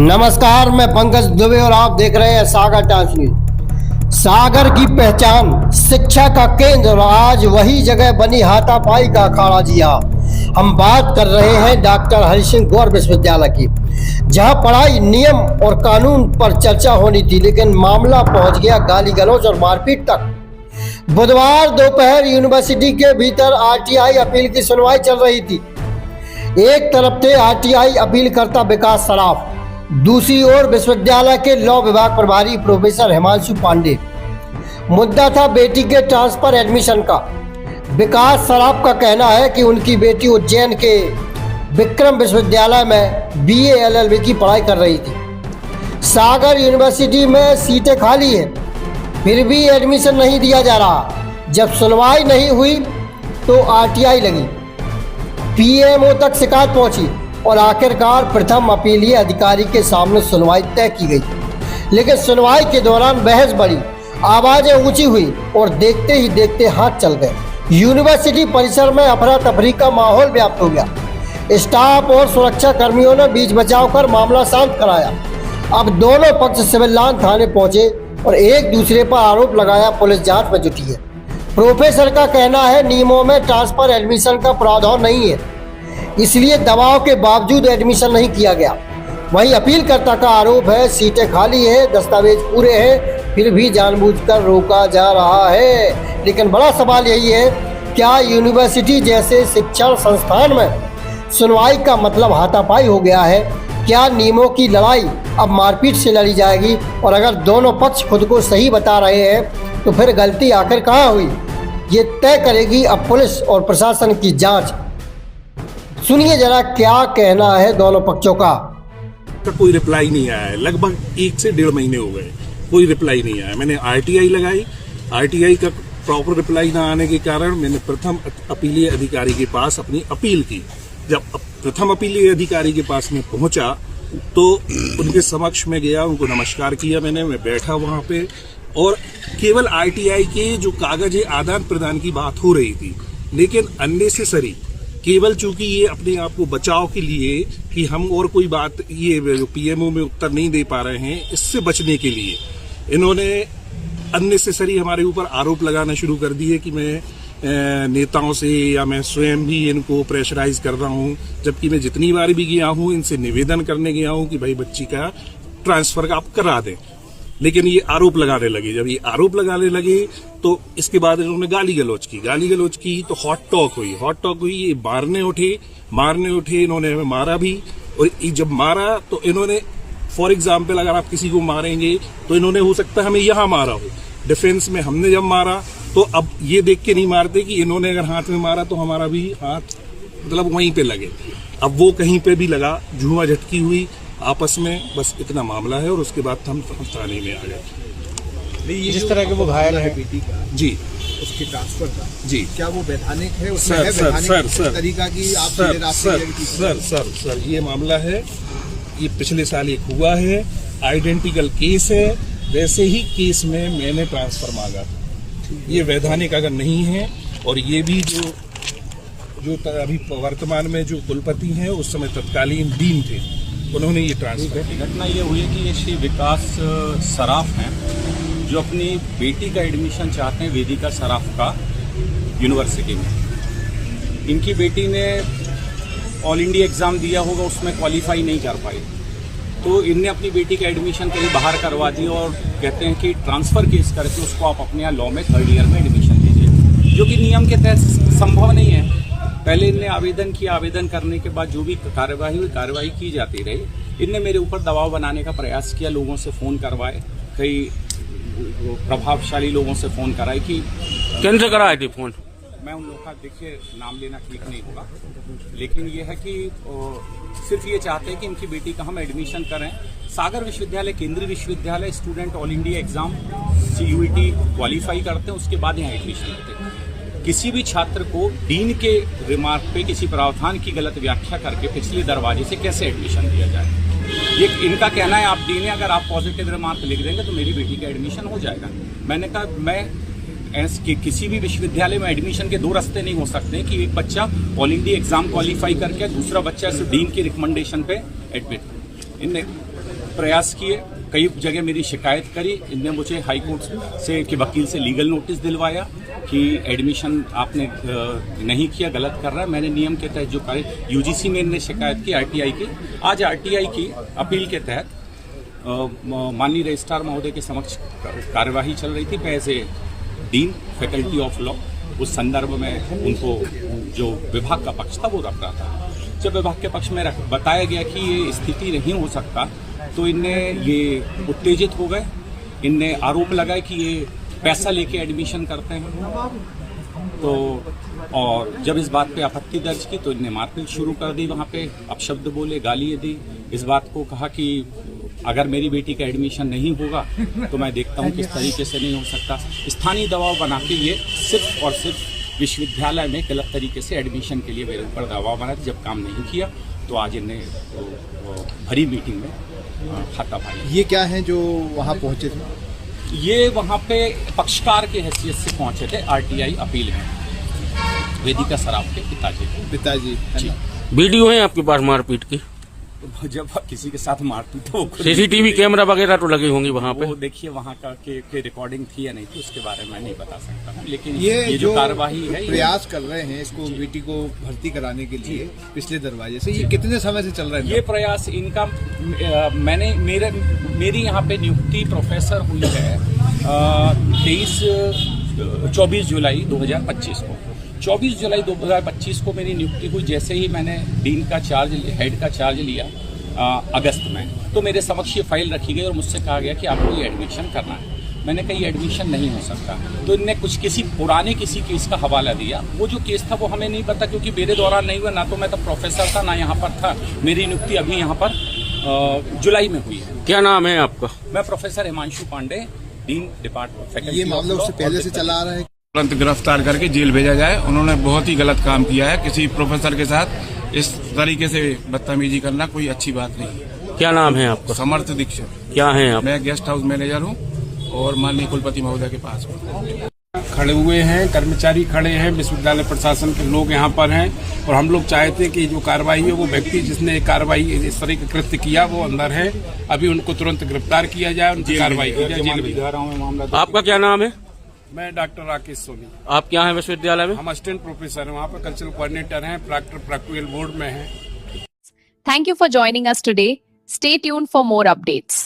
नमस्कार, मैं पंकज दुबे और आप देख रहे हैं सागर टाइम्स न्यूज। सागर की पहचान शिक्षा का केंद्र और आज वही जगह बनी हाथापाई का अखाड़ा। जी हाँ, हम बात कर रहे हैं डॉक्टर हरि सिंह गौर विश्वविद्यालय की, जहां पढ़ाई, नियम और कानून पर चर्चा होनी थी, लेकिन मामला पहुंच गया गाली गलौज और मारपीट तक। बुधवार दोपहर यूनिवर्सिटी के भीतर आरटीआई अपील की सुनवाई चल रही थी। एक तरफ थे आरटीआई अपीलकर्ता विकास सराफ, दूसरी ओर विश्वविद्यालय के लॉ विभाग प्रभारी प्रोफेसर हिमांशु पांडे। मुद्दा था बेटी के ट्रांसफर एडमिशन का। विकास सराफ का कहना है कि उनकी बेटी उज्जैन के विक्रम विश्वविद्यालय में बीए एलएलबी की पढ़ाई कर रही थी। सागर यूनिवर्सिटी में सीटें खाली है, फिर भी एडमिशन नहीं दिया जा रहा। जब सुनवाई नहीं हुई तो आरटीआई लगी, पीएमओ तक शिकायत पहुंची और आखिरकार प्रथम अपीलीय अधिकारी के सामने सुनवाई तय की गई। लेकिन सुनवाई के दौरान बहस बढ़ी, आवाजें ऊंची हुई और देखते ही देखते हाथ चल गए। यूनिवर्सिटी परिसर में अफरा तफरी का माहौल व्याप्त हो गया। स्टाफ और सुरक्षा कर्मियों ने बीच बचाव कर मामला शांत कराया। अब दोनों पक्ष सिविल लाइन थाने पहुंचे और एक दूसरे पर आरोप लगाया। पुलिस जांच में जुटी है। प्रोफेसर का कहना है नियमों में ट्रांसफर एडमिशन का प्रावधान नहीं है, इसलिए दबाव के बावजूद एडमिशन नहीं किया गया। वहीं अपीलकर्ता का आरोप है सीटें खाली है, दस्तावेज पूरे हैं, फिर भी जानबूझकर रोका जा रहा है। लेकिन बड़ा सवाल यही है, क्या यूनिवर्सिटी जैसे शिक्षण संस्थान में सुनवाई का मतलब हाथापाई हो गया है? क्या नियमों की लड़ाई अब मारपीट से लड़ी जाएगी? और अगर दोनों पक्ष खुद को सही बता रहे हैं तो फिर गलती आखिर कहाँ हुई, ये तय करेगी अब पुलिस और प्रशासन की जांच। सुनिए जरा क्या कहना है दोनों पक्षों का। कोई रिप्लाई नहीं आया है, लगभग 1 से 1.5 महीने हो गए, कोई रिप्लाई नहीं आया। मैंने आरटीआई लगाई, आरटीआई का प्रॉपर रिप्लाई ना आने के कारण मैंने प्रथम अपीलीय अधिकारी के पास अपनी अपील की। जब प्रथम अपीलीय अधिकारी के पास में पहुंचा तो उनके समक्ष में गया, उनको नमस्कार किया मैं बैठा वहां पे, और केवल आरटीआई के जो कागज आदान प्रदान की बात हो रही थी, लेकिन अननेसेसरी केवल चूंकि ये अपने आप को बचाव के लिए कि हम और कोई बात ये जो पीएमओ में उत्तर नहीं दे पा रहे हैं, इससे बचने के लिए इन्होंने अननेसेसरी हमारे ऊपर आरोप लगाना शुरू कर दिए कि मैं नेताओं से या मैं स्वयं भी इनको प्रेशराइज कर रहा हूं। जबकि मैं जितनी बार भी गया हूं इनसे निवेदन करने गया हूं कि भाई बच्ची का ट्रांसफर का आप करा दें, लेकिन ये आरोप लगाने लगे। जब ये आरोप लगाने लगे तो इसके बाद इन्होंने गाली गलौज की तो हॉट टॉक हुई। ये मारने उठे, इन्होंने हमें मारा भी। और जब मारा तो इन्होंने, फॉर एग्जाम्पल अगर आप किसी को मारेंगे तो इन्होंने हो सकता है हमें यहाँ मारा हो, डिफेंस में हमने जब मारा तो अब ये देख के नहीं मारते कि इन्होंने अगर हाथ में मारा तो हमारा भी हाथ मतलब वहीं पे लगे। अब वो कहीं पे भी लगा, झूमा झटकी हुई आपस में, बस इतना मामला है। और उसके बाद हम थाने में आ गए। जिस तरह के वो घायल है बेटी का जी, उसके ट्रांसफर का जी, क्या वो वैधानिक है? उसमें सर है सर वैधानिक सर तरीका की आप सर ये मामला है, ये पिछले साल एक हुआ है, आइडेंटिकल केस है। वैसे ही केस में मैंने ट्रांसफर मांगा, ये वैधानिक अगर नहीं है। और ये भी जो अभी वर्तमान में जो कुलपति हैं उस समय तत्कालीन डीन थे, उन्होंने ये ट्रांसफर। घटना ये हुई है कि ये श्री विकास सराफ हैं जो अपनी बेटी का एडमिशन चाहते हैं वेदिका सराफ का यूनिवर्सिटी में। इनकी बेटी ने ऑल इंडिया एग्ज़ाम दिया होगा, उसमें क्वालिफाई नहीं कर पाई, तो इनने अपनी बेटी का एडमिशन कहीं बाहर करवा दिया और कहते हैं कि ट्रांसफ़र केस करके उसको आप अपने यहाँ लॉ में 3rd ईयर में एडमिशन दीजिए, जो कि नियम के तहत संभव नहीं है। पहले इनने आवेदन किया, आवेदन करने के बाद जो भी कार्यवाही हुई, कार्यवाही की जाती रही। इनने मेरे ऊपर दबाव बनाने का प्रयास किया, लोगों से फ़ोन करवाए, कई प्रभावशाली लोगों से फ़ोन कराए कि किन से कराए थे फ़ोन? मैं उन लोगों का देखिए नाम लेना ठीक नहीं होगा, लेकिन ये है कि सिर्फ ये चाहते हैं कि इनकी बेटी का हम एडमिशन करें। सागर विश्वविद्यालय केंद्रीय विश्वविद्यालय, student all India exam CUET qualify करते हैं, उसके बाद यहाँ एडमिशन लेते हैं। किसी भी छात्र को डीन के रिमार्क पे किसी प्रावधान की गलत व्याख्या करके पिछले दरवाजे से कैसे एडमिशन दिया जाए, ये इनका कहना है। आप डीन, अगर आप पॉजिटिव रिमार्क लिख देंगे तो मेरी बेटी का एडमिशन हो जाएगा। मैंने कहा मैं किसी भी विश्वविद्यालय में एडमिशन के 2 रास्ते नहीं हो सकते कि एक बच्चा ऑल इंडिया एग्जाम क्वालिफाई करके दूसरा बच्चा डीन की रिकमेंडेशन पे एडमिट। इनने प्रयास किए, कई जगह मेरी शिकायत करी। इनने मुझे हाई कोर्ट से के वकील से लीगल नोटिस दिलवाया कि एडमिशन आपने नहीं किया, गलत कर रहा है। मैंने नियम के तहत जो कार्य यूजीसी में इनने शिकायत की आरटीआई की, आज आरटीआई की अपील के तहत माननीय रजिस्ट्रार महोदय के समक्ष कार्यवाही चल रही थी। As a dean faculty of law उस संदर्भ में उनको जो विभाग का पक्ष था वो रख रहा था। जब विभाग के पक्ष में बताया गया कि ये स्थिति नहीं हो सकता, तो इनने ये उत्तेजित हो गए। इनने आरोप लगाए कि ये पैसा लेके एडमिशन करते हैं। तो और जब इस बात पे आपत्ति दर्ज की तो इनने मारपीट शुरू कर दी। वहाँ पे अपशब्द बोले, गालियाँ दी। इस बात को कहा कि अगर मेरी बेटी का एडमिशन नहीं होगा तो मैं देखता हूँ किस तरीके से नहीं हो सकता। स्थानीय दबाव बना के ये सिर्फ और सिर्फ विश्वविद्यालय में गलत तरीके से एडमिशन के लिए मेरे ऊपर दबाव बना। जब काम नहीं किया तो आज इन्हें भरी मीटिंग में हाथापाई। ये क्या है जो वहाँ पहुँचे थे? ये वहाँ पे पक्षकार के हैसियत से पहुँचे थे। आरटीआई अपील में वेदिका सराफ के पिताजी जी। वीडियो है आपके पास मारपीट की? जब किसी के साथ मारपीट तो सीसीटीवी कैमरा वगैरह तो लगे होंगे वहाँ पे? वो देखिए वहाँ का के रिकॉर्डिंग थी या नहीं थी उसके बारे में नहीं बता सकता हूँ, लेकिन ये जो कार्यवाही है, प्रयास कर रहे हैं इसको बेटी को भर्ती कराने के लिए पिछले दरवाजे से, ये कितने समय से चल रहा है? ये प्रयास इनका मेरी यहाँ पे नियुक्ति प्रोफेसर हुई है 24 जुलाई 2025 को। 24 जुलाई 2025 को मेरी नियुक्ति हुई। जैसे ही मैंने डीन का चार्ज, हेड का चार्ज लिया अगस्त में, तो मेरे समक्ष ये फाइल रखी गई और मुझसे कहा गया कि आपको ये एडमिशन करना है। मैंने कहा ये एडमिशन नहीं हो सकता, तो इनने किसी पुराने केस का हवाला दिया। वो जो केस था वो हमें नहीं पता, क्योंकि मेरे दौरान नहीं हुआ, ना तो मैं तब प्रोफेसर था ना यहाँ पर था। मेरी नियुक्ति अभी यहाँ पर जुलाई में हुई है। क्या नाम है आपका? मैं professor Himanshu Pandey, dean department faculty. ये मामला उससे पहले से चला आ रहा है? तुरंत गिरफ्तार करके जेल भेजा जाए। उन्होंने बहुत ही गलत काम किया है। किसी प्रोफेसर के साथ इस तरीके से बदतमीजी करना कोई अच्छी बात नहीं है। क्या नाम है आपका? समर्थ दीक्षित। क्या है आप? मैं गेस्ट हाउस मैनेजर हूँ और माननीय कुलपति महोदय के पास हूँ। खड़े हुए हैं, कर्मचारी खड़े हैं, विश्वविद्यालय प्रशासन के लोग यहाँ पर हैं, और हम लोग चाहते हैं कि जो कार्रवाई है वो व्यक्ति जिसने कार्रवाई इस तरह के कृत्य किया वो अंदर है, अभी उनको तुरंत गिरफ्तार किया जाए, उनकी कार्रवाई की जाए, जेल भेजा रहा हूँ मामला। आपका क्या नाम है? मैं डॉक्टर राकेश सोनी। आप क्या हैं विश्वविद्यालय में? हम असिस्टेंट प्रोफेसर हैं, वहाँ पर कल्चरल कोऑर्डिनेटर हैं, प्रैक्टिकल बोर्ड में हैं। Thank you for joining us today. Stay tuned for more updates.